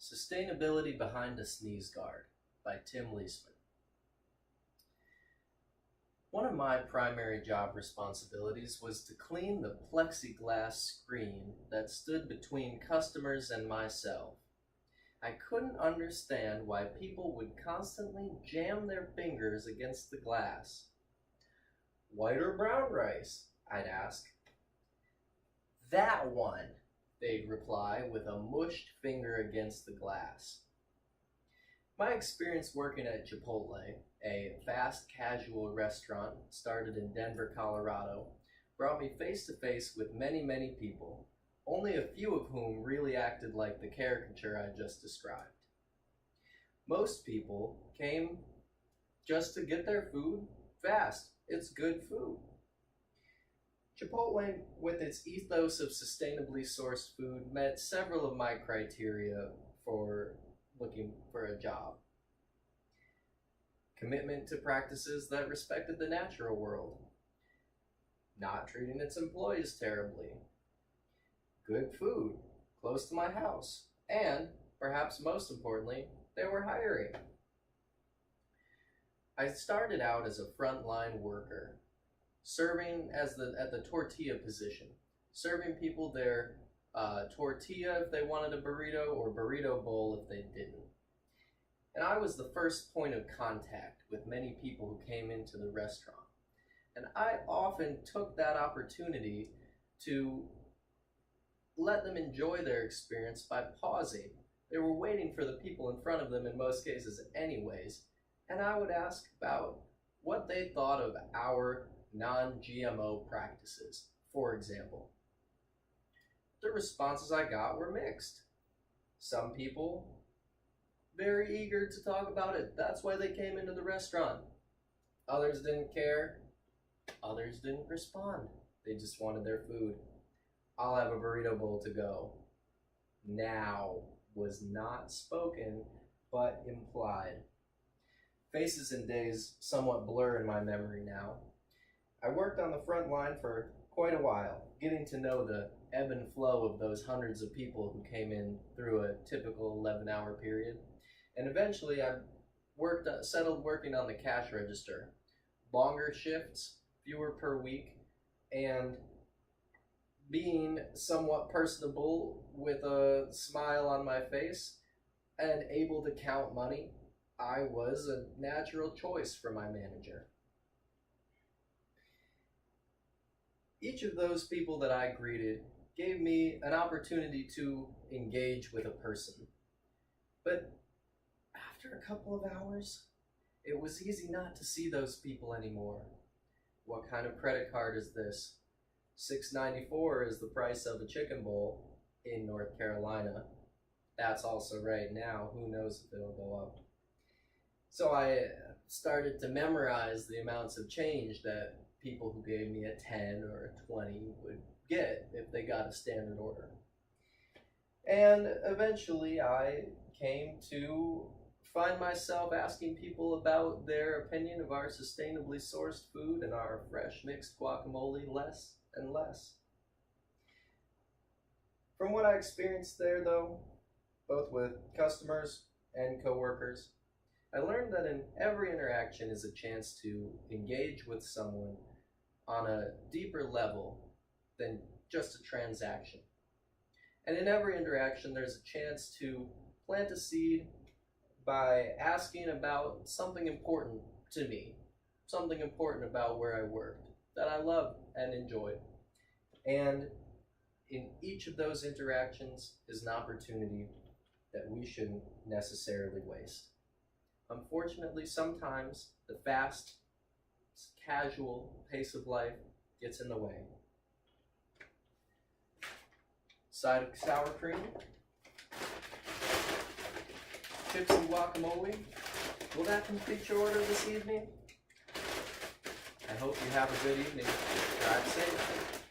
Sustainability Behind a Sneeze Guard by Tim Leisman. One of my primary job responsibilities was to clean the plexiglass screen that stood between customers and myself. I couldn't understand why people would constantly jam their fingers against the glass. "White or brown rice?" I'd ask. "That one," they'd reply with a mushed finger against the glass. My experience working at Chipotle, a fast casual restaurant started in Denver, Colorado, brought me face to face with many people, only a few of whom really acted like the caricature I just described. Most people came just to get their food fast. It's good food. Chipotle, with its ethos of sustainably sourced food, met several of my criteria for looking for a job. Commitment to practices that respected the natural world. Not treating its employees terribly. Good food, close to my house. And, perhaps most importantly, they were hiring. I started out as a frontline worker, serving at the tortilla position, serving people their tortilla if they wanted a burrito or burrito bowl if they didn't. And I was the first point of contact with many people who came into the restaurant. And I often took that opportunity to let them enjoy their experience by pausing. They were waiting for the people in front of them in most cases anyways, and I would ask about what they thought of our non-GMO practices, for example. The responses I got were mixed. Some people very eager to talk about it. That's why they came into the restaurant. Others didn't care. Others didn't respond. They just wanted their food. "I'll have a burrito bowl to go." Now was not spoken, but implied. Faces and days somewhat blur in my memory now. I worked on the front line for quite a while, getting to know the ebb and flow of those hundreds of people who came in through a typical 11-hour period. And eventually I settled working on the cash register. Longer shifts, fewer per week, and being somewhat personable with a smile on my face and able to count money, I was a natural choice for my manager. Each of those people that I greeted gave me an opportunity to engage with a person. But after a couple of hours, it was easy not to see those people anymore. What kind of credit card is this? $6.94 is the price of a chicken bowl in North Carolina. That's also right now. Who knows if it'll go up. So I started to memorize the amounts of change that people who gave me a 10 or a 20 would get if they got a standard order. And eventually I came to find myself asking people about their opinion of our sustainably sourced food and our fresh mixed guacamole less and less. From what I experienced there though, both with customers and coworkers, I learned that in every interaction is a chance to engage with someone on a deeper level than just a transaction. And in every interaction, there's a chance to plant a seed by asking about something important to me, something important about where I worked that I loved and enjoyed. And in each of those interactions is an opportunity that we shouldn't necessarily waste. Unfortunately, sometimes the fast, casual pace of life gets in the way. Side of sour cream, chips and guacamole. Will that complete your order this evening? I hope you have a good evening. Drive safe.